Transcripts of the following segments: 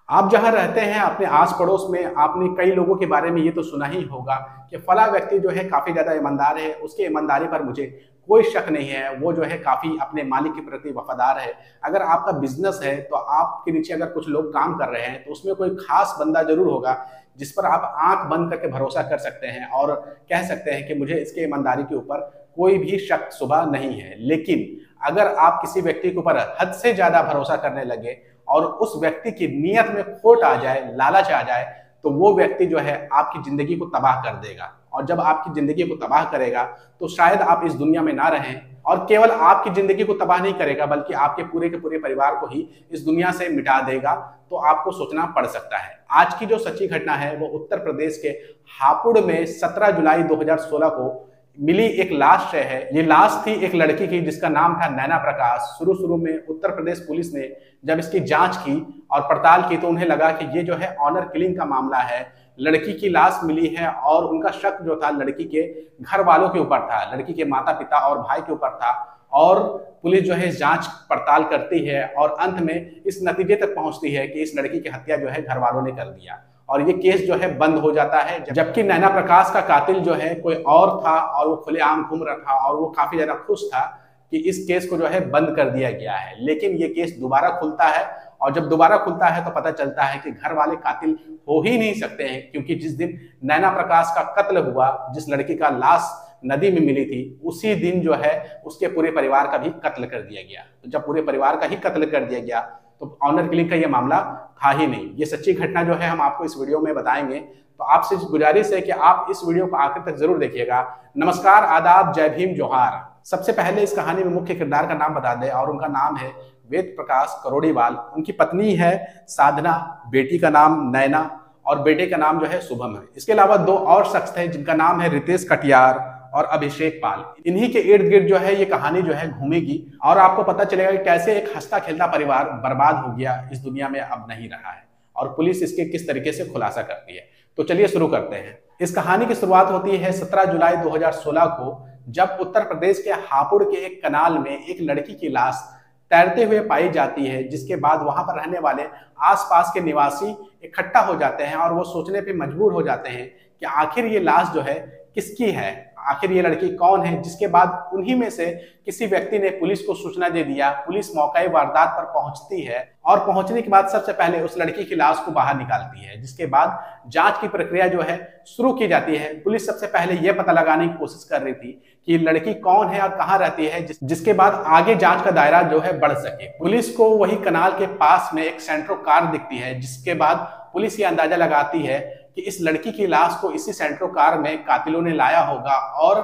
आप जहां रहते हैं अपने आस पड़ोस में आपने कई लोगों के बारे में ये तो सुना ही होगा कि फला व्यक्ति जो है काफी ज्यादा ईमानदार है, उसकी ईमानदारी पर मुझे कोई शक नहीं है, वो जो है काफी अपने मालिक के प्रति वफादार है। अगर आपका बिजनेस है तो आपके नीचे अगर कुछ लोग काम कर रहे हैं तो उसमें कोई खास बंदा जरूर होगा जिस पर आप आंख बंद करके भरोसा कर सकते हैं और कह सकते हैं कि मुझे इसके ईमानदारी के ऊपर कोई भी शक शुबह नहीं है। लेकिन अगर आप किसी व्यक्ति के ऊपर हद से ज्यादा भरोसा करने लगे और उस व्यक्ति की नीयत में खोट आ जाए, लालच आ जाए, तो वो व्यक्ति जो है आपकी जिंदगी को तबाह कर देगा। और जब आपकी जिंदगी को तबाह करेगा तो शायद आप इस दुनिया में ना रहें, और केवल आपकी जिंदगी को तबाह नहीं करेगा बल्कि आपके पूरे के पूरे परिवार को ही इस दुनिया से मिटा देगा। तो आपको सोचना पड़ सकता है। आज की जो सच्ची घटना है वो उत्तर प्रदेश के हापुड़ में 17 जुलाई 2016 को मिली एक लाश है। ये लाश थी एक लड़की की जिसका नाम था नैना प्रकाश। शुरू में उत्तर प्रदेश पुलिस ने जब इसकी जांच की और पड़ताल की तो उन्हें लगा कि ये जो है ऑनर किलिंग का मामला है। लड़की की लाश मिली है और उनका शक जो था लड़की के घर वालों के ऊपर था, लड़की के माता पिता और भाई के ऊपर था। और पुलिस जो है जांच पड़ताल करती है और अंत में इस नतीजे तक पहुंचती है कि इस लड़की की हत्या जो है घर वालों ने कर दिया और ये केस जो है बंद हो जाता है। जबकि नैना प्रकाश का कातिल जो है कोई और था और वो खुलेआम घूम रहा था और वो काफी ज्यादा खुश था कि इस केस को जो है बंद कर दिया गया है। लेकिन ये केस दोबारा खुलता है और जब दोबारा खुलता है तो पता चलता है कि घर वाले कातिल हो ही नहीं सकते हैं, क्योंकि जिस दिन नैना प्रकाश का कत्ल हुआ, जिस लड़की का लाश नदी में मिली थी, उसी दिन जो है उसके पूरे परिवार का भी कत्ल कर दिया गया। तो जब पूरे परिवार का ही कत्ल कर दिया गया तो ऑनर किलिंग का ये मामला था ही नहीं। ये सच्ची घटना जो है हम आपको इस वीडियो में बताएंगे, तो आपसे गुजारिश है कि आप इस वीडियो को आखिर तक जरूर देखिएगा। नमस्कार, आदाब, जय भीम, जोहार। सबसे पहले इस कहानी में मुख्य किरदार का नाम बता दें और उनका नाम है वेद प्रकाश करोड़ीवाल। उनकी पत्नी है साधना, बेटी का नाम नैना और बेटे का नाम जो है शुभम है। इसके अलावा दो और शख्स थे जिनका नाम है रितेश कटियार और अभिषेक पाल। इन्हीं के इर्द गिर्द जो है ये कहानी जो है घूमेगी और आपको पता चलेगा कि कैसे एक हंसता खेलता परिवार बर्बाद हो गया, इस दुनिया में अब नहीं रहा है, और पुलिस इसके किस तरीके से खुलासा करती है। तो चलिए शुरू करते हैं। इस कहानी की शुरुआत होती है 17 जुलाई 2016 को, जब उत्तर प्रदेश के हापुड़ के एक कनाल में एक लड़की की लाश तैरते हुए पाई जाती है, जिसके बाद वहां पर रहने वाले आसपास के निवासी इकट्ठा हो जाते हैं और वो सोचने पे मजबूर हो जाते हैं कि आखिर ये लाश जो है किसकी है, आखिर ये लड़की कौन है। जिसके बाद उन्हीं में से किसी व्यक्ति ने पुलिस को सूचना दे दिया। पुलिस मौके वारदात पर पहुंचती है और पहुंचने के बाद सबसे पहले उस लड़की की लाश को बाहर निकालती है, जिसके बाद जांच की प्रक्रिया जो है शुरू की जाती है। पुलिस सबसे पहले यह पता लगाने की कोशिश कर रही थी कि लड़की कौन है और कहाँ रहती है, जिसके बाद आगे जांच का दायरा जो है बढ़ सके। पुलिस को वही कनाल के पास में एक सेंट्रो कार दिखती है, जिसके बाद पुलिस ये अंदाजा लगाती है कि इस लड़की की लाश को इसी सेंट्रो कार में कातिलों ने लाया होगा और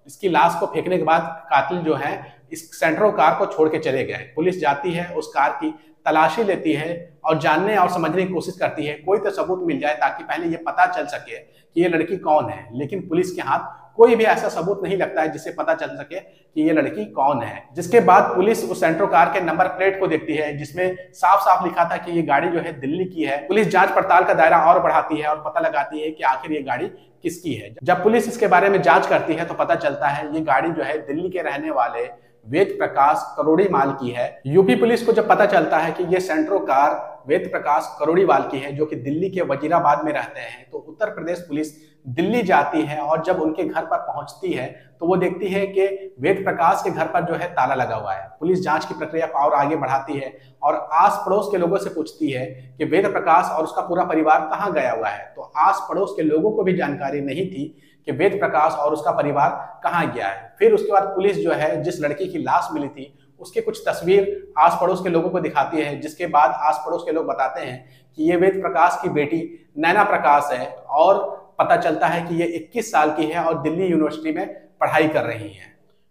इसकी लाश को फेंकने के बाद कातिल जो है इस सेंट्रो कार को छोड़ के चले गए। पुलिस जाती है, उस कार की तलाशी लेती है और जानने और समझने की कोशिश करती है कोई तो सबूत मिल जाए ताकि पहले ये पता चल सके कि ये लड़की कौन है। लेकिन पुलिस के हाथ कोई भी ऐसा सबूत नहीं लगता है जिससे पता चल सके कि ये लड़की कौन है। जिसके बाद पुलिस उस सेंट्रो कार के नंबर प्लेट को देखती है, जिसमें साफ साफ लिखा था कि ये गाड़ी जो है दिल्ली की है। पुलिस जांच पड़ताल का दायरा और बढ़ाती है और पता लगाती है कि आखिर ये गाड़ी किसकी है। जब पुलिस इसके बारे में जांच करती है तो पता चलता है ये गाड़ी जो है दिल्ली के रहने वाले वेद प्रकाश करोड़ीवाल की है। यूपी पुलिस को जब पता चलता है कि ये सेंट्रो कार वेद प्रकाश करोड़ीवाल की है जो कि दिल्ली के वजीराबाद में रहते हैं, तो उत्तर प्रदेश पुलिस दिल्ली जाती है और जब उनके घर पर पहुंचती है तो वो देखती है कि वेद प्रकाश के घर पर जो है ताला लगा हुआ है। पुलिस जांच की प्रक्रिया को और आगे बढ़ाती है और आस पड़ोस के लोगों से पूछती है कि वेद प्रकाश और उसका पूरा परिवार कहाँ गया हुआ है। तो आस पड़ोस के लोगों को भी जानकारी नहीं थी कि वेद प्रकाश और उसका परिवार कहाँ गया है। फिर उसके बाद पुलिस जो है जिस लड़की की लाश मिली थी उसके कुछ तस्वीर आस पड़ोस के लोगों को दिखाती है, जिसके बाद आस पड़ोस के लोग बताते हैं कि ये वेद प्रकाश की बेटी नैना प्रकाश है और पता चलता है कि ये 21 साल की है और दिल्ली यूनिवर्सिटी में पढ़ाई कर रही है।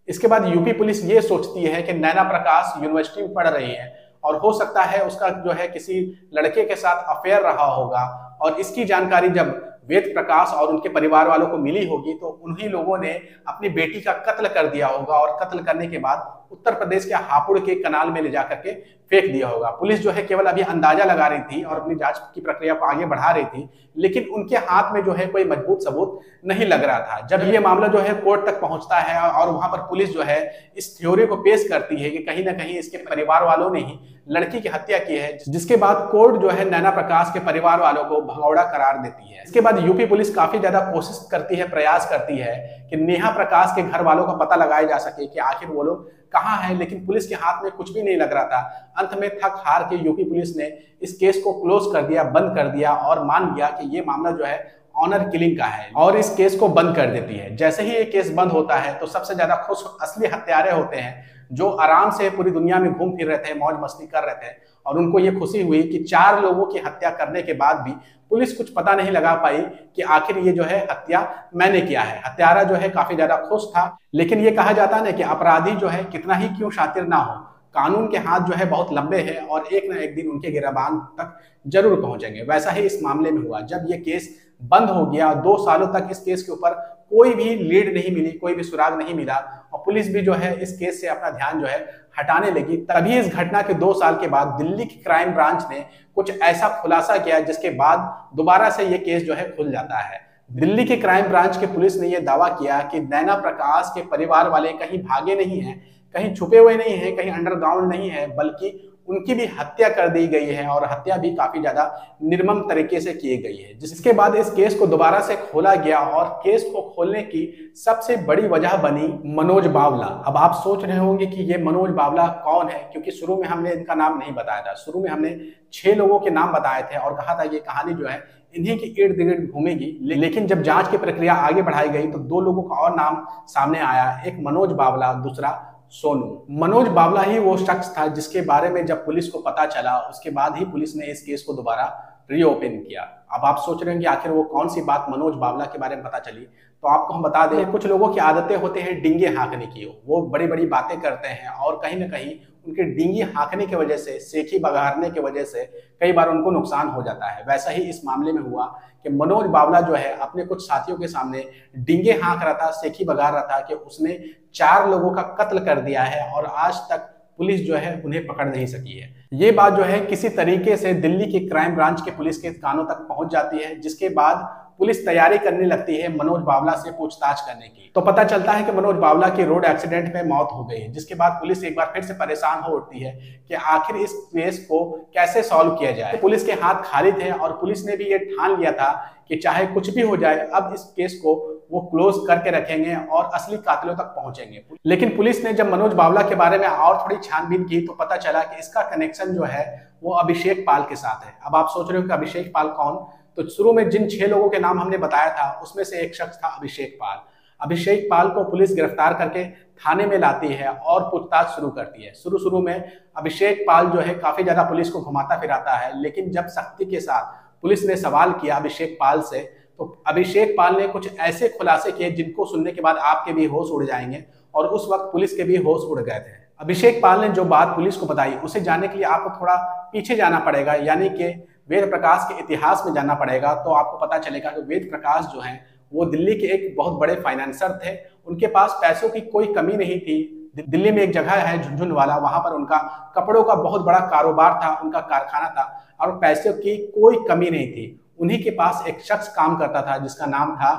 इसके बाद यूपी पुलिस ये सोचती है कि नैना प्रकाश यूनिवर्सिटी में पढ़ रही है और हो सकता है उसका जो है किसी लड़के के साथ अफेयर रहा होगा, और इसकी जानकारी जब वेद प्रकाश और उनके परिवार वालों को मिली होगी तो उन्हीं लोगों ने अपनी बेटी का कत्ल कर दिया होगा और कत्ल करने के बाद उत्तर प्रदेश के हापुड़ के कनाल में ले जाकर के फेंक दिया होगा। पुलिस जो है केवल अभी अंदाजा लगा रही थी और अपनी जांच की प्रक्रिया को आगे बढ़ा रही थी, लेकिन उनके हाथ में जो है कोई मजबूत सबूत नहीं लग रहा था। जब ये मामला जो है कोर्ट तक पहुंचता है और वहां पर पुलिस जो है इस थ्योरी को पेश करती है कि कहीं ना कहीं इसके परिवार वालों ने ही लड़की की हत्या की है, जिसके बाद कोर्ट जो है नैना प्रकाश के परिवार वालों को भगौड़ा करार देती है। इसके बाद यूपी पुलिस काफी ज्यादा कोशिश करती है, प्रयास करती है कि नेहा प्रकाश के घर वालों का पता लगाया जा सके कि आखिर वो लोग कहाँ है, लेकिन पुलिस के हाथ में कुछ भी नहीं लग रहा था। अंत में थक हार के यूपी पुलिस ने इस केस को क्लोज कर दिया, बंद कर दिया और मान लिया कि ये मामला जो है ऑनर किलिंग का है और इस केस को बंद कर देती है। जैसे ही ये केस बंद होता है तो सबसे ज्यादा खुश असली हत्यारे होते हैं, जो आराम से पूरी दुनिया में घूम फिर रहे थे, मौज मस्ती कर रहे थे और उनको ये खुशी हुई कि 4 लोगों की हत्या करने के बाद भी पुलिस कुछ पता नहीं लगा पाई कि आखिर ये जो है हत्या मैंने किया है। हत्यारा जो है काफी ज्यादा खुश था, लेकिन ये कहा जाता है ना कि अपराधी जो है कितना ही क्यों शातिर ना हो, कानून के हाथ जो है बहुत लंबे हैं और एक ना एक दिन उनके गिरबान तक जरूर पहुंचेंगे। वैसा ही इस मामले में हुआ। जब ये केस बंद हो गया, 2 सालों तक इस केस के ऊपर कोई भी लीड नहीं मिली, कोई भी सुराग नहीं मिला और पुलिस भी जो है इस केस से अपना ध्यान जो है हटाने लगी, तभी इस घटना के 2 साल के बाद दिल्ली की क्राइम ब्रांच ने कुछ ऐसा खुलासा किया जिसके बाद दोबारा से ये केस जो है खुल जाता है। दिल्ली की क्राइम ब्रांच के पुलिस ने यह दावा किया कि नैना प्रकाश के परिवार वाले कहीं भागे नहीं हैं, कहीं छुपे हुए नहीं हैं, कहीं अंडरग्राउंड नहीं है, बल्कि उनकी भी हत्या कर दी गई है और हत्या भी काफी ज्यादा निर्मम तरीके से की गई है। जिसके बाद इस केस को दोबारा से खोला गया और केस को खोलने की सबसे बड़ी वजह बनी मनोज बावला। अब आप सोच रहे होंगे कि ये मनोज बावला कौन है, क्योंकि शुरू में हमने इनका नाम नहीं बताया था। शुरू में हमने 6 लोगों के नाम बताए थे और कहा था ये कहानी जो है इन्हीं के इर्द गिर्द घूमेगी, लेकिन जब जांच की प्रक्रिया आगे बढ़ाई गई तो 2 लोगों का और नाम सामने आया, एक मनोज बावला, दूसरा सोनू। मनोज बावला ही वो शख्स था जिसके बारे में जब पुलिस को पता चला उसके बाद ही पुलिस ने इस केस को दोबारा रीओपन किया। अब आप सोच रहे हैं कि आखिर वो कौन सी बात मनोज बावला के बारे में पता चली, तो आपको हम बता दें, कुछ लोगों की आदतें होते हैं डींगे हाँकने की। वो बड़ी बड़ी बातें करते हैं और कहीं ना कहीं उनके डींगी हाँकने की वजह से, सेखी बघारने की वजह से कई बार उनको नुकसान हो जाता है। वैसा ही इस मामले में हुआ कि मनोज बावला जो है अपने कुछ साथियों के सामने डींगे हाँक रहा था, सेखी बघार रहा था कि उसने 4 लोगों का कत्ल कर दिया है और आज तक पुलिस जो है उन्हें पकड़ नहीं सकी है। ये बात जो है किसी तरीके से दिल्ली की क्राइम ब्रांच के पुलिस के कानों तक पहुंच जाती है, जिसके बाद पुलिस तैयारी करने लगती है मनोज बावला से पूछताछ करने की। तो पता चलता है कि मनोज बावला की रोड एक्सीडेंट में मौत हो गई है, जिसके बाद पुलिस एक बार फिर से परेशान हो उठती है कि आखिर इस केस को कैसे सॉल्व किया जाए। पुलिस के हाथ खाली थे और पुलिस ने भी ये ठान लिया था कि चाहे कुछ भी हो जाए, अब इस केस को वो क्लोज करके रखेंगे और असली कातिलों तक पहुंचेंगे। लेकिन पुलिस ने जब मनोज बावला के बारे में और थोड़ी छानबीन की तो पता चला कि इसका कनेक्शन जो है वो अभिषेक पाल के साथ है। अब आप सोच रहे हो कि अभिषेक पाल कौन, तो शुरू में जिन 6 लोगों के नाम हमने बताया था उसमें से एक शख्स था अभिषेक पाल। अभिषेक पाल को पुलिस गिरफ्तार करके थाने में लाती है और पूछताछ शुरू करती है। शुरू में अभिषेक पाल जो है काफी ज्यादा पुलिस को घुमाता फिराता है, लेकिन जब सख्ती के साथ पुलिस ने सवाल किया अभिषेक पाल से तो अभिषेक पाल ने कुछ ऐसे खुलासे किए जिनको सुनने के बाद आपके भी होश उड़ जाएंगे और उस वक्त पुलिस के भी होश उड़ गए थे। अभिषेक पाल ने जो बात पुलिस को बताई उसे जानने के लिए आपको थोड़ा पीछे जाना पड़ेगा, यानी कि वेद प्रकाश के इतिहास में जाना पड़ेगा। तो आपको पता चलेगा कि वेद प्रकाश जो है वो दिल्ली के एक बहुत बड़े फाइनेंसर थे। उनके पास पैसों की कोई कमी नहीं थी। दिल्ली में एक जगह है झुनझुनवाला, वहां पर उनका कपड़ों का बहुत बड़ा कारोबार था, उनका कारखाना था और पैसों की कोई कमी नहीं थी। उन्हीं के पास एक शख्स काम करता था जिसका नाम था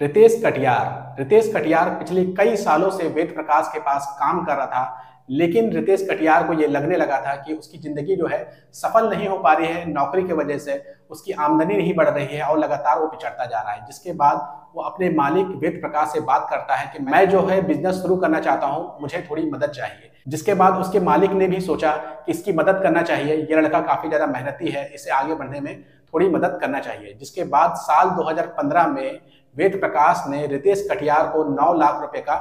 रितेश कटियार। रितेश कटियार पिछले कई सालों से वेद प्रकाश के पास काम कर रहा था, लेकिन रितेश कटियार को ये लगने लगा था कि उसकी जिंदगी जो है सफल नहीं हो पा रही है, नौकरी की वजह से उसकी आमदनी नहीं बढ़ रही है और लगातार वो पिछड़ता जा रहा है। जिसके बाद वो अपने मालिक वेद प्रकाश से बात करता है कि मैं जो है बिजनेस शुरू करना चाहता हूँ, मुझे थोड़ी मदद चाहिए। जिसके बाद उसके मालिक ने भी सोचा कि इसकी मदद करना चाहिए, ये लड़का काफी ज्यादा मेहनती है, इसे आगे बढ़ने में थोड़ी मदद करना चाहिए। जिसके बाद साल 2015 में वेद प्रकाश ने रितेश कटियार को 9 लाख रुपए का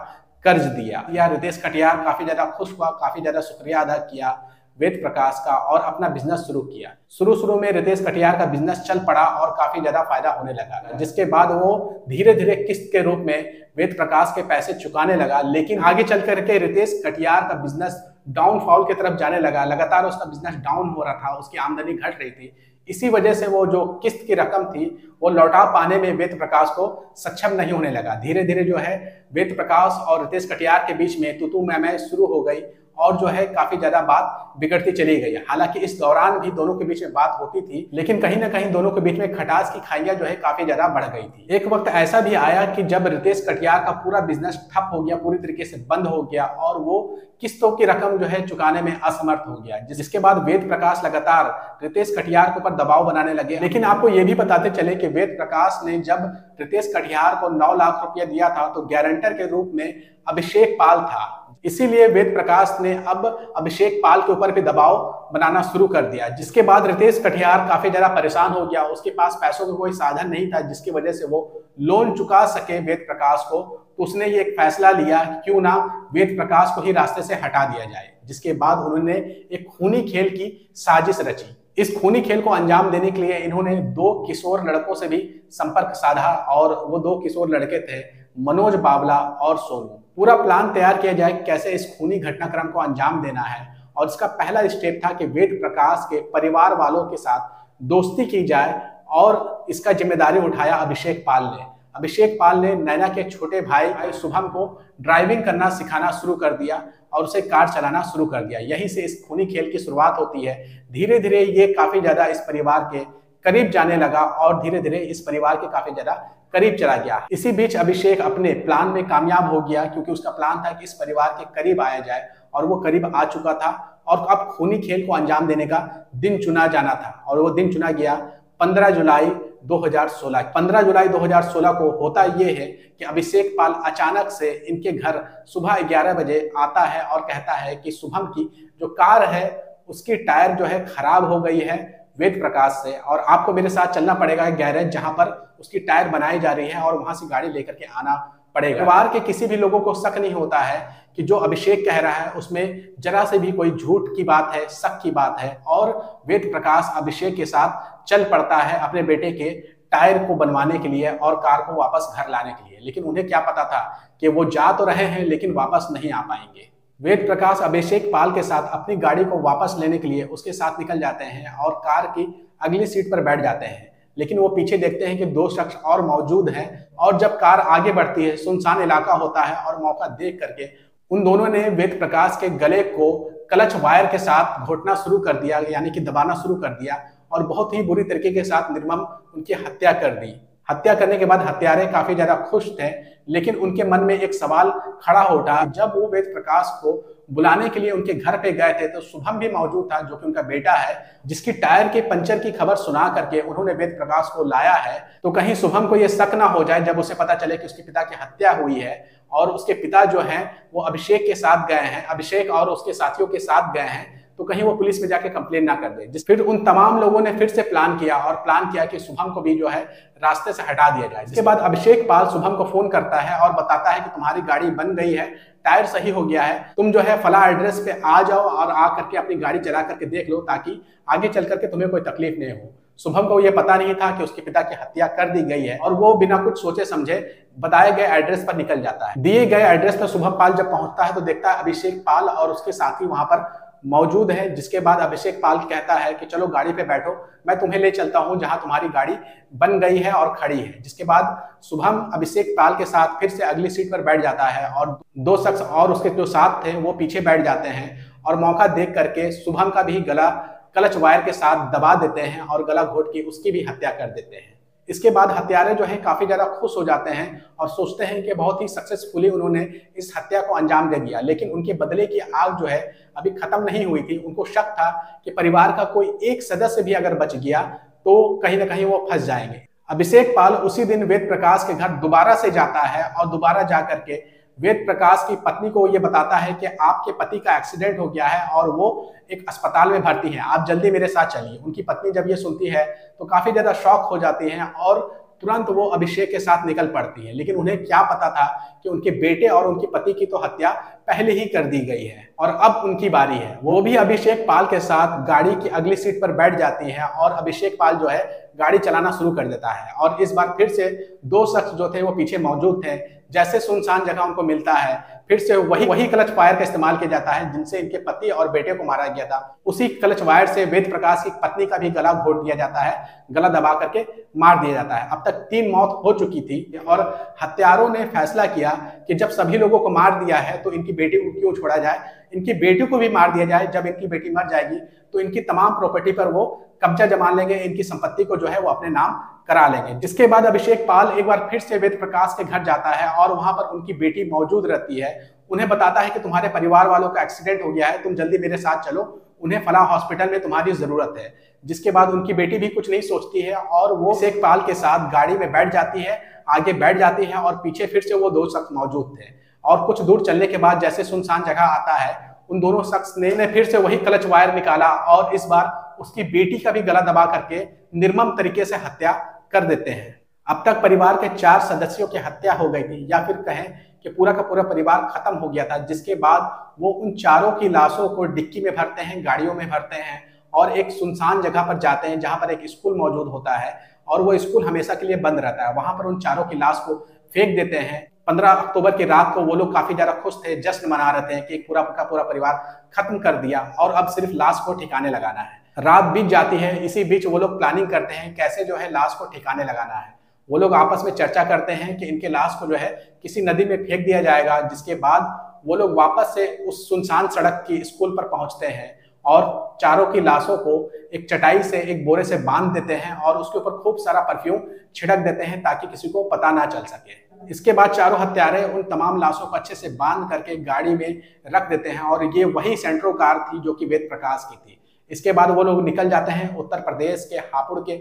कर्ज दिया। रितेश कटियार काफी ज्यादा खुश हुआ, काफी ज्यादा शुक्रिया अदा किया वेद प्रकाश का और अपना बिजनेस शुरू किया। शुरू में रितेश कटियार का बिजनेस चल पड़ा और काफी ज्यादा फायदा होने लगा, जिसके बाद वो धीरे धीरे किस्त के रूप में वेद प्रकाश के पैसे चुकाने लगा। लेकिन आगे चल करके रितेश कटियार का बिजनेस डाउनफॉल की तरफ जाने लगा, लगातार उसका बिजनेस डाउन हो रहा था, उसकी आमदनी घट रही थी। इसी वजह से वो जो किस्त की रकम थी वो लौटा पाने में वेद प्रकाश को सक्षम नहीं होने लगा। धीरे धीरे जो है वेद प्रकाश और रितेश कटियार के बीच में तू मैं शुरू हो गई और जो है काफी ज्यादा बात बिगड़ती चली गई। हालांकि इस दौरान भी दोनों के बीच में बात होती थी, लेकिन कहीं ना कहीं दोनों के बीच में खटास की खाइयां जो है काफी ज्यादा बढ़ गई थी। एक वक्त ऐसा भी आया कि जब रितेश कटियार का पूरा बिजनेस ठप हो गया, पूरी तरीके से बंद हो गया और वो किस्तों की रकम जो है चुकाने में असमर्थ हो गया, जिसके बाद वेद प्रकाश लगातार रितेश कटियार के ऊपर दबाव बनाने लगे। लेकिन आपको ये भी बताते चले कि वेद प्रकाश ने जब रितेश कटियार को 9 लाख रुपया दिया था तो गारंटर के रूप में अभिषेक पाल था। इसीलिए वेद प्रकाश ने अब अभिषेक पाल के ऊपर भी दबाव बनाना शुरू कर दिया, जिसके बाद रितेश कटियार काफी ज्यादा परेशान हो गया। उसके पास पैसों का कोई साधन नहीं था जिसकी वजह से वो लोन चुका सके वेद प्रकाश को। तो उसने ये एक फैसला लिया कि क्यों ना वेद प्रकाश को ही रास्ते से हटा दिया जाए, जिसके बाद उन्होंने एक खूनी खेल की साजिश रची। इस खूनी खेल को अंजाम देने के लिए इन्होंने 2 किशोर लड़कों से भी संपर्क साधा और वो 2 किशोर लड़के थे मनोज बावला और सोनू। पूरा प्लान तैयार किया जाए कैसे इस खूनी घटनाक्रम को अंजाम देना है, और इसका पहला स्टेप था कि वेद प्रकाश के परिवार वालों के साथ दोस्ती की जाए और इसका जिम्मेदारी उठाया अभिषेक पाल ने। अभिषेक पाल ने नैना के छोटे भाई शुभम को ड्राइविंग करना सिखाना शुरू कर दिया और उसे कार चलाना शुरू कर दिया। यहीं से इस खूनी खेल की शुरुआत होती है। धीरे धीरे ये काफी ज्यादा इस परिवार के करीब जाने लगा और धीरे धीरे इस परिवार के काफी ज्यादा करीब चला गया। इसी बीच अभिषेक अपने प्लान में कामयाब हो गया, क्योंकि उसका प्लान था कि इस परिवार के करीब आया जाए, और वो करीब आ चुका था। और अब खूनी खेल को अंजाम देने का दिन चुना जाना था, और वो दिन चुना गया 15 जुलाई 2016। 15 जुलाई 2016 को होता ये है कि अभिषेक पाल अचानक से इनके घर सुबह 11 बजे आता है और कहता है कि शुभम की जो कार है उसकी टायर जो है खराब हो गई है वेद प्रकाश से, और आपको मेरे साथ चलना पड़ेगा गैरेज जहां पर उसकी टायर बनाई जा रही है और वहां से गाड़ी लेकर के आना पड़ेगा। परिवार के किसी भी लोगों को शक नहीं होता है कि जो अभिषेक कह रहा है उसमें जरा से भी कोई झूठ की बात है, शक की बात है। और वेद प्रकाश अभिषेक के साथ चल पड़ता है अपने बेटे के टायर को बनवाने के लिए और कार को वापस घर लाने के लिए। लेकिन उन्हें क्या पता था कि वो जा तो रहे हैं लेकिन वापस नहीं आ पाएंगे। वेद प्रकाश अभिषेक पाल के साथ अपनी गाड़ी को वापस लेने के लिए उसके साथ निकल जाते हैं और कार की अगली सीट पर बैठ जाते हैं। लेकिन वो पीछे देखते हैं कि 2 शख्स और मौजूद हैं, और जब कार आगे बढ़ती है सुनसान इलाका होता है और मौका देख करके उन दोनों ने वेद प्रकाश के गले को क्लच वायर के साथ घोटना शुरू कर दिया, यानी कि दबाना शुरू कर दिया, और बहुत ही बुरी तरीके के साथ निर्मम उनकी हत्या कर दी। हत्या करने के बाद हत्यारे काफी ज्यादा खुश थे, लेकिन उनके मन में एक सवाल खड़ा हो उठा। जब वो वेद प्रकाश को बुलाने के लिए उनके घर पे गए थे तो शुभम भी मौजूद था, जो कि उनका बेटा है, जिसकी टायर के पंचर की खबर सुना करके उन्होंने वेद प्रकाश को लाया है। तो कहीं शुभम को यह शक ना हो जाए जब उसे पता चले कि उसके पिता की हत्या हुई है, और उसके पिता जो हैं वो अभिषेक के साथ गए हैं, अभिषेक और उसके साथियों के साथ गए हैं, तो कहीं वो पुलिस में जाके कंप्लेन ना कर दे। फिर उन तमाम लोगों ने फिर से प्लान किया कि शुभम को भी जो है रास्ते से हटा दिया जाए। इसके बाद अभिषेक पाल शुभम को फोन करता है और बताता है कि तुम्हारी गाड़ी बन गई है, टायर सही हो गया है, तुम जो है फला एड्रेस पे आ जाओ और आ करके अपनी गाड़ी चला करके देख लो ताकि आगे चल करके तुम्हें कोई तकलीफ नहीं हो। शुभम को यह पता नहीं था कि उसके पिता की हत्या कर दी गई है, और वो बिना कुछ सोचे समझे बताए गए एड्रेस पर निकल जाता है। दिए गए एड्रेस पर शुभम पाल जब पहुंचता है तो देखता है अभिषेक पाल और उसके साथी वहां पर मौजूद है। जिसके बाद अभिषेक पाल कहता है कि चलो गाड़ी पे बैठो, मैं तुम्हें ले चलता हूं जहां तुम्हारी गाड़ी बन गई है और खड़ी है। जिसके बाद शुभम अभिषेक पाल के साथ फिर से अगली सीट पर बैठ जाता है, और 2 शख्स और उसके जो साथ थे वो पीछे बैठ जाते हैं, और मौका देख करके शुभम का भी गला क्लच वायर के साथ दबा देते हैं और गला घोट के उसकी भी हत्या कर देते हैं। इसके बाद हत्यारे जो है काफी ज्यादा खुश हो जाते हैं और सोचते हैं कि बहुत ही सक्सेसफुली उन्होंने इस हत्या को अंजाम दे दिया। लेकिन उनके बदले की आग जो है अभी खत्म नहीं हुई थी। उनको शक था कि परिवार का कोई एक सदस्य भी अगर बच गया तो कहीं ना कहीं वो फंस जाएंगे। अभिषेक पाल उसी दिन वेद प्रकाश के घर दोबारा से जाता है और दोबारा जाकर के वेद प्रकाश की पत्नी को ये बताता है कि आपके पति का एक्सीडेंट हो गया है और वो एक अस्पताल में भर्ती है, आप जल्दी मेरे साथ चलिए। उनकी पत्नी जब ये सुनती है तो काफी ज्यादा शॉक हो जाती हैं और तुरंत वो अभिषेक के साथ निकल पड़ती है। लेकिन उन्हें क्या पता था कि उनके बेटे और उनकी पति की तो हत्या पहले ही कर दी गई है और अब उनकी बारी है। वो भी अभिषेक पाल के साथ गाड़ी की अगली सीट पर बैठ जाती है और अभिषेक पाल जो है गाड़ी चलाना शुरू कर देता है। और इस बार फिर से 2 शख्स जो थे वो पीछे मौजूद थे। जैसे सुनसान जगह उनको मिलता है फिर से वही क्लच फायर का इस्तेमाल किया जाता है जिनसे इनके पति और बेटे को मारा गया था। उसी क्लच फायर से वेद प्रकाश की पत्नी का भी गला घोट दिया जाता है, गला दबा करके मार दिया जाता है। अब तक 3 मौत हो चुकी थी और हत्यारों ने फैसला किया कि जब सभी लोगों को मार दिया है तो इनकी बेटी को क्यों छोड़ा जाए, इनकी बेटी को भी मार दिया जाए। जब इनकी बेटी मर जाएगी तो इनकी तमाम प्रॉपर्टी पर वो कब्जा जमा लेंगे, इनकी संपत्ति को जो है वो अपने नाम करा लेंगे। जिसके बाद अभिषेक पाल एक बार फिर से वेद प्रकाश के घर जाता है और वहां पर उनकी बेटी मौजूद रहती है। उन्हें बताता है कि तुम्हारे परिवार वालों का एक्सीडेंट हो गया है, तुम जल्दी मेरे साथ चलो, उन्हें फलां हॉस्पिटल में तुम्हारी जरूरत है। जिसके बाद उनकी बेटी भी कुछ नहीं सोचती है और वो अभिषेक पाल के साथ गाड़ी में बैठ जाती है, आगे बैठ जाती है और पीछे फिर से वो 2 शख्स मौजूद थे। और कुछ दूर चलने के बाद जैसे सुनसान जगह आता है, उन दोनों शख्स ने फिर से वही क्लच वायर निकाला और इस बार उसकी बेटी का भी गला दबा करके निर्मम तरीके से हत्या कर देते हैं। अब तक परिवार के 4 सदस्यों की हत्या हो गई थी, या फिर कहें कि पूरा का पूरा परिवार खत्म हो गया था। जिसके बाद वो उन चारों की लाशों को डिक्की में भरते हैं, गाड़ियों में भरते हैं और एक सुनसान जगह पर जाते हैं जहां पर एक स्कूल मौजूद होता है और वो स्कूल हमेशा के लिए बंद रहता है। वहां पर उन चारों की लाश को फेंक देते हैं। 15 अक्टूबर की रात को वो लोग काफी ज्यादा खुश थे, जश्न मना रहे थे कि पूरा का पूरा परिवार खत्म कर दिया और अब सिर्फ लाश को ठिकाने लगाना है। रात बीत जाती है, इसी बीच वो लोग प्लानिंग करते हैं कैसे जो है लाश को ठिकाने लगाना है। वो लोग आपस में चर्चा करते हैं कि इनके लाश को जो है किसी नदी में फेंक दिया जाएगा। जिसके बाद वो लोग वापस से उस सुनसान सड़क की स्कूल पर पहुंचते हैं और चारों की लाशों को एक चटाई से, एक बोरे से बांध देते हैं और उसके ऊपर खूब सारा परफ्यूम छिड़क देते हैं ताकि किसी को पता ना चल सके। इसके बाद चारों हत्यारे उन तमाम लाशों को अच्छे से बांध करके गाड़ी में रख देते हैं और ये वही सेंट्रो कार थी जो कि वेद प्रकाश की थी। इसके बाद वो लोग निकल जाते हैं उत्तर प्रदेश के हापुड़ के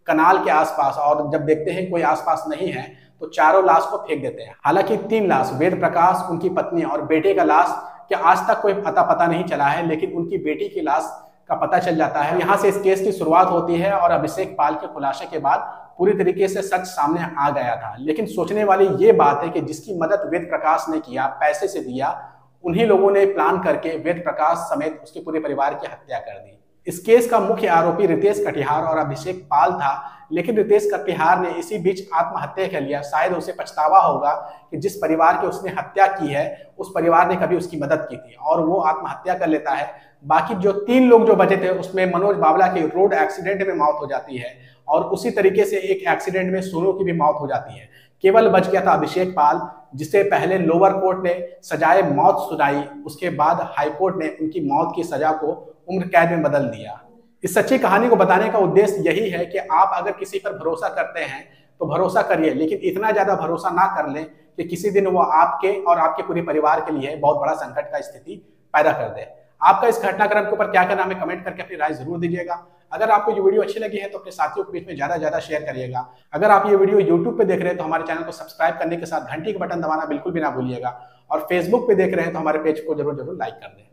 कनाल के आसपास और जब देखते हैं कोई आसपास नहीं है तो चारों लाश को फेंक देते हैं। हालांकि 3 लाश, वेद प्रकाश, उनकी पत्नी और बेटे का लाश कि आज तक कोई पता नहीं चला है, लेकिन उनकी बेटी की लाश का पता चल जाता है। यहाँ से इस केस की शुरुआत होती है और अभिषेक पाल के खुलासे के बाद पूरी तरीके से सच सामने आ गया था। लेकिन सोचने वाली ये बात है कि जिसकी मदद वेद प्रकाश ने किया, पैसे से दिया, उन्हीं लोगों ने प्लान करके वेद प्रकाश समेत उसके पूरे परिवार की हत्या कर दी। इस केस का मुख्य आरोपी रितेश कटिहार और अभिषेक पाल था, लेकिन रितेश कटिहार ने इसी बीच आत्महत्या कर लिया। शायद उसे पछतावा होगा कि जिस परिवार की उसने हत्या की है उस परिवार ने कभी उसकी मदद की थी और वो आत्महत्या कर लेता है। बाकी जो 3 लोग जो बचे थे उसमें मनोज बावला की रोड एक्सीडेंट में मौत हो जाती है और उसी तरीके से एक एक्सीडेंट में सोनू की भी मौत हो जाती है। केवल बच गया था अभिषेक पाल, जिसे पहले लोअर कोर्ट ने सजाए मौत सुनाई, उसके बाद हाई कोर्ट ने उनकी मौत की सजा को उम्र कैद में बदल दिया। इस सच्ची कहानी को बताने का उद्देश्य यही है कि आप अगर किसी पर भरोसा करते हैं तो भरोसा करिए, लेकिन इतना ज्यादा भरोसा ना कर लें कि किसी दिन वो आपके और आपके पूरे परिवार के लिए बहुत बड़ा संकट का स्थिति पैदा कर दे। आपका इस घटनाक्रम के ऊपर क्या कहना, हमें कमेंट करके अपनी राय जरूर दीजिएगा। अगर आपको ये वीडियो अच्छी लगी है तो अपने साथियों के बीच में ज्यादा शेयर करिएगा। अगर आप ये वीडियो यूट्यूब पे देख रहे हैं तो हमारे चैनल को सब्सक्राइब करने के साथ घंटी का बटन दबाना बिल्कुल भी ना भूलिएगा और फेसबुक पे देख रहे हैं तो हमारे पेज को जरूर लाइक कर दें।